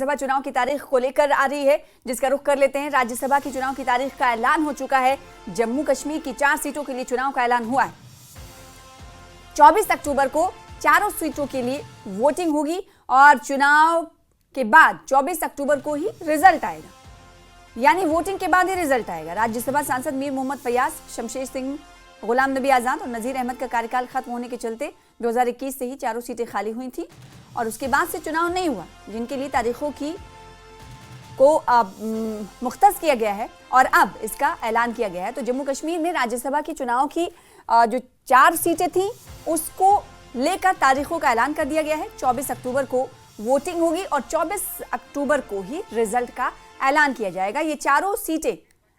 राज्यसभा चुनाव की तारीख को लेकर आ रही है, जिसका रुख कर लेते हैं। राज्यसभा की चुनाव की तारीख का ऐलान हो चुका है। जम्मू कश्मीर की 4 सीटों के लिए चुनाव का ऐलान हुआ है। 24 अक्टूबर को चारों सीटों के लिए वोटिंग होगी और चुनाव के बाद 24 अक्टूबर को ही रिजल्ट आएगा, यानी वोटिंग के बाद ही रिजल्ट आएगा। राज्यसभा सांसद मीर मोहम्मद फयाज, शमशेर सिंह, गुलाम नबी आजाद और नजीर अहमद का कार्यकाल खत्म होने के चलते 2021 से ही चारों सीटें खाली हुई थी और उसके बाद से चुनाव नहीं हुआ, जिनके लिए तारीखों को मुख्तस किया गया है और अब इसका ऐलान किया गया है। तो जम्मू कश्मीर में राज्यसभा की चुनाव की जो 4 सीटें थी उसको लेकर तारीखों का ऐलान कर दिया गया है। 24 अक्टूबर को वोटिंग होगी और 24 अक्टूबर को ही रिजल्ट का ऐलान किया जाएगा। ये चारों सीटें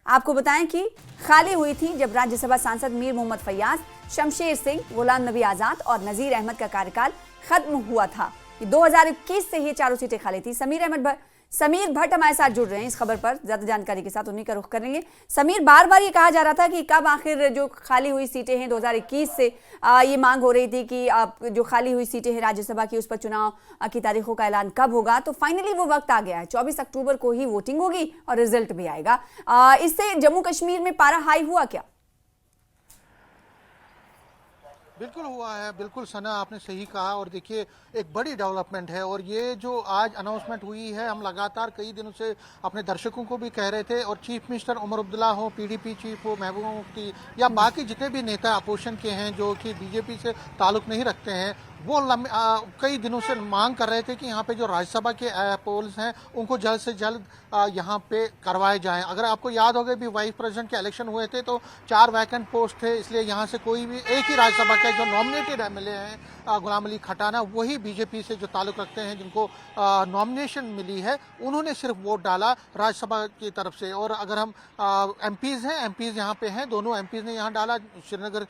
आपको बताएं कि खाली हुई थी जब राज्यसभा सांसद मीर मोहम्मद फयाज, शमशेर सिंह, गुलाम नबी आजाद और नजीर अहमद का कार्यकाल खत्म हुआ था। 2021 से ये चारों सीटें खाली थी। समीर भट्ट हमारे साथ जुड़ रहे हैं इस खबर पर ज्यादा जानकारी के साथ, उन्हीं का रुख करेंगे। समीर, बार बार ये कहा जा रहा था कि कब आखिर जो खाली हुई सीटें हैं 2021 से ये मांग हो रही थी कि जो खाली हुई सीटें हैं राज्यसभा की उस पर चुनाव की तारीखों का ऐलान कब होगा। तो फाइनली वो वक्त आ गया है, 24 अक्टूबर को ही वोटिंग होगी और रिजल्ट भी आएगा। इससे जम्मू कश्मीर में पारा हाई हुआ क्या? बिल्कुल हुआ है, बिल्कुल सना, आपने सही कहा। और देखिए, एक बड़ी डेवलपमेंट है और ये जो आज अनाउंसमेंट हुई है, हम लगातार कई दिनों से अपने दर्शकों को भी कह रहे थे और चीफ मिनिस्टर उमर अब्दुल्ला हो, पीडीपी चीफ हो महबूबा मुफ्ती या बाकी जितने भी नेता अपोजिशन के हैं जो कि बीजेपी से ताल्लुक नहीं रखते हैं, वो कई दिनों से मांग कर रहे थे कि यहाँ पे जो राज्यसभा के पोल्स हैं उनको जल्द से जल्द यहाँ पे करवाए जाएं। अगर आपको याद होगा भी वाइस प्रेसिडेंट के इलेक्शन हुए थे तो 4 वैकेंट पोस्ट थे, इसलिए यहाँ से कोई भी एक ही राज्यसभा के जो नॉमिनेटेड एमएलए हैं गुलाम अली खटाना, वही बीजेपी से जो ताल्लुक रखते हैं, जिनको नॉमिनेशन मिली है, उन्होंने सिर्फ वोट डाला राज्यसभा की तरफ से। और अगर हम एमपीज हैं, एमपीज यहाँ पे हैं, दोनों एमपीज ने यहाँ डाला। श्रीनगर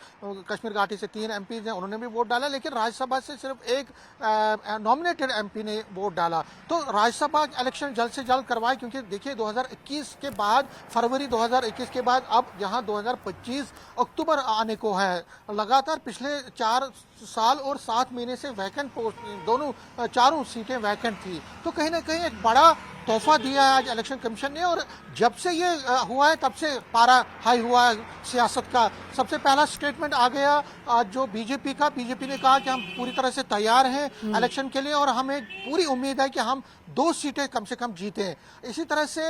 कश्मीर घाटी से 3 एमपीज हैं, उन्होंने भी वोट डाला, लेकिन राज्यसभा से सिर्फ एक नॉमिनेटेड एमपी ने वोट डाला। तो राज्यसभा इलेक्शन जल्द से जल्द करवाए, क्योंकि देखिए 2021 के बाद, फरवरी 2021 के बाद अब यहाँ 2025 अक्टूबर आने को है। लगातार पिछले 4 साल और 7 महीने से वैकेंट पोस्ट, दोनों चारों सीटें वैकेंट थी। तो कहीं ना कहीं एक बड़ा तोहफा दिया है आज इलेक्शन कमीशन ने। और जब से ये हुआ है तब से पारा हाई हुआ है सियासत का। सबसे पहला स्टेटमेंट आ गया आज जो बीजेपी ने कहा कि हम पूरी तरह से तैयार हैं इलेक्शन के लिए और हमें पूरी उम्मीद है कि हम 2 सीटें कम से कम जीतें। इसी तरह से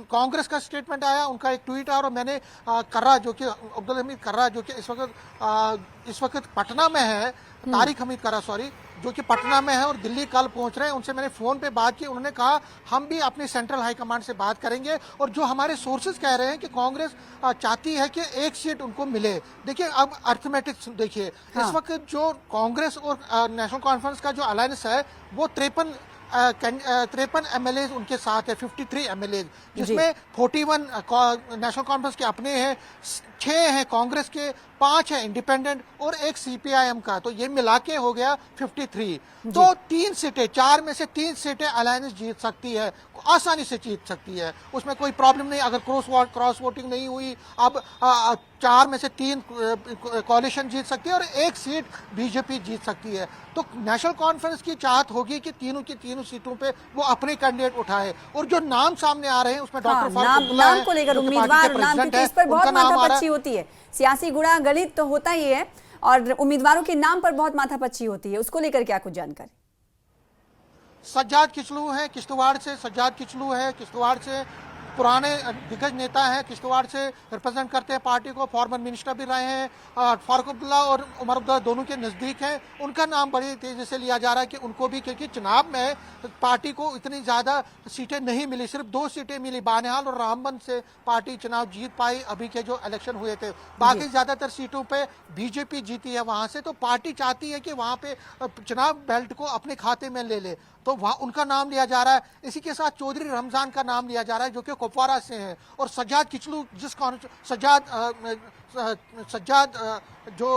कांग्रेस का स्टेटमेंट आया, उनका एक ट्वीट आया और मैंने कर्रा जो कि अब्दुल हमीद कर्रा जो कि इस वक्त पटना में है, तारिक हमीद कर्रा सॉरी, जो कि पटना में है और दिल्ली कल पहुंच रहे हैं, उनसे मैंने फोन पे बात की। उन्होंने कहा हम भी अपने सेंट्रल हाई कमांड से बात करेंगे और जो हमारे सोर्सेज कह रहे हैं कि कांग्रेस चाहती है कि 1 सीट उनको मिले। देखिए अब अर्थमेटिक्स देखिए, इस वक्त जो कांग्रेस और नेशनल कॉन्फ्रेंस का जो अलायंस है वो 53 एमएलए उनके साथ है, 53 एमएलए, जिसमें 41 नेशनल कॉन्फ्रेंस के अपने हैं, 6 हैं कांग्रेस के, 5 है इंडिपेंडेंट और 1 सीपीआईएम का। तो ये मिला के हो गया 53। तो 3 सीटें, 4 में से 3 सीटें अलायंस जीत सकती है, आसानी से जीत सकती है, उसमें कोई प्रॉब्लम नहीं। अगर क्रॉस वोटिंग नहीं हुई, अब 4 में से 3 कोalition जीत सकती है और 1 सीट बीजेपी जीत सकती है। तो नेशनल कॉन्फ्रेंस की चाहत होगी कि तीनों की तीनों सीटों पे वो अपने कैंडिडेट उठाए। और जो नाम सामने आ रहे हैं उसमें डॉक्टर नाम को लेकर उम्मीदवार, नाम क्योंकि इस पर बहुत माथापच्ची होती है, सियासी गुणा गलित तो होता ही है और उम्मीदवारों के नाम पर बहुत माथापच्ची होती है, उसको लेकर क्या कुछ जानकारी? सज्जाद किचलू है किश्तवाड़ से, किश्तवाड़ से पुराने दिग्गज नेता हैं, किश्तवाड़ से रिप्रेजेंट करते हैं पार्टी को, फॉर्मर मिनिस्टर भी रहे हैं, फारूक अब्दुल्ला और उमर अब्दुल्ला दोनों के नज़दीक हैं। उनका नाम बड़ी तेज़ी से लिया जा रहा है कि उनको भी, क्योंकि चुनाव में पार्टी को इतनी ज़्यादा सीटें नहीं मिली, सिर्फ 2 सीटें मिली, बानिहाल और रामबन से पार्टी चुनाव जीत पाई अभी के जो इलेक्शन हुए थे। बाकी ज़्यादातर सीटों पर बीजेपी जीती है वहाँ से। तो पार्टी चाहती है कि वहाँ पे चुनाव बेल्ट को अपने खाते में ले ले, तो वहाँ उनका नाम लिया जा रहा है। इसी के साथ चौधरी रमजान का नाम लिया जा रहा है जो कि कुपवारा से हैं। और सज्जाद किचलू सज्जाद जो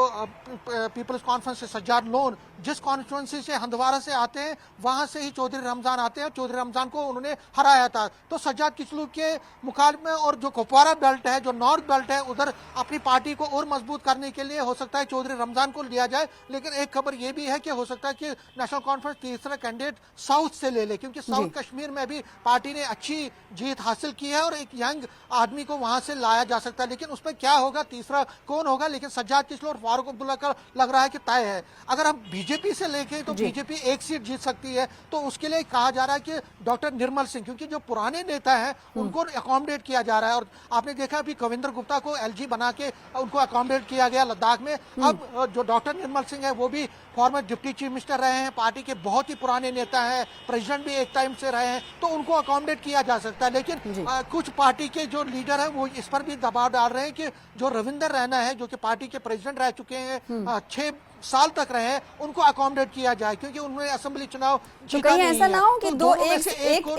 पीपल्स कॉन्फ्रेंस से सज्जाद लोन जिस कॉन्स्टिट्यूंसी से हंदवारा से आते हैं वहां से ही चौधरी रमजान आते हैं। चौधरी रमजान को उन्होंने हराया था। तो सज्जाद किचलू के मुकाबले में और जो कुपवारा बेल्ट है, जो नॉर्थ बेल्ट है, उधर अपनी पार्टी को और मजबूत करने के लिए हो सकता है चौधरी रमजान को लिया जाए। लेकिन एक खबर यह भी है कि हो सकता है कि नेशनल कॉन्फ्रेंस तीसरा कैंडिडेट साउथ से ले ले, क्योंकि साउथ कश्मीर में भी पार्टी ने अच्छी जीत हासिल की है और एक यंग आदमी को वहां से लाया जा सकता है। लेकिन उसमें क्या होगा, तीसरा कौन होगा, लेकिन सज्जाद किचलू और फारूक अब्दुल्ला का लग रहा है कि तय है। अगर हम बीजेपी से लेके तो बीजेपी एक सीट जीत सकती है, तो उसके लिए कहा जा रहा है कि डॉक्टर निर्मल सिंह, क्योंकि जो पुराने नेता हैं उनको अकोमोडेट किया जा रहा है। और आपने देखा अभी कविंद्र गुप्ता को एलजी बना के उनको अकोमोडेट किया गया लद्दाख में। अब जो डॉक्टर निर्मल सिंह है वो भी फॉर्मर डिप्टी चीफ मिनिस्टर रहे हैं, पार्टी के बहुत ही पुराने नेता हैं, प्रेसिडेंट भी एक टाइम से रहे हैं, तो उनको अकोमोडेट किया जा सकता है। लेकिन कुछ पार्टी के जो लीडर हैं वो इस पर भी दबाव डाल रहे हैं कि जो रविंदर रैना है, जो कि पार्टी के प्रेसिडेंट रह चुके हैं, 6 साल तक रहे हैं, उनको अकोमोडेट किया जाए, क्योंकि उन्होंने असेंबली चुनाव तो कहीं ऐसा ना हो कि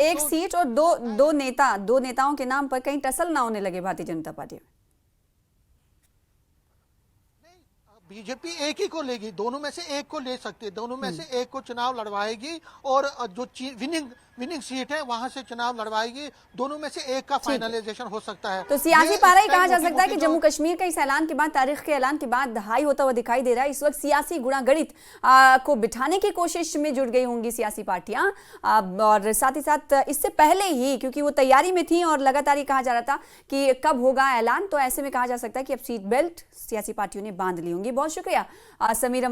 एक सीट और दो नेताओं के नाम पर कहीं टसल ना होने लगे भारतीय जनता पार्टी में। बीजेपी एक ही को लेगी, दोनों में से एक को ले सकती है, दोनों में से एक को चुनाव लड़वाएगी और जो विनिंग सीट है वहां से चुनाव लड़वाएगी। दोनों में से एक का फाइनलाइजेशन हो सकता है। तो सियासी पारा ही कहा जा सकता है कि जम्मू कश्मीर का इस ऐलान के बाद, तारीख के ऐलान के बाद हाई होता हुआ दिखाई दे रहा है। इस वक्त सियासी गुणागणित को बिठाने की कोशिश में जुट गई होंगी सियासी पार्टियां, और साथ ही साथ इससे पहले ही, क्योंकि वो तैयारी में थी और लगातार ये कहा जा रहा था कि कब होगा ऐलान, तो ऐसे में कहा जा सकता है कि अब सीट बेल्ट सियासी पार्टियों ने बांध ली होंगी। बहुत शुक्रिया समीर।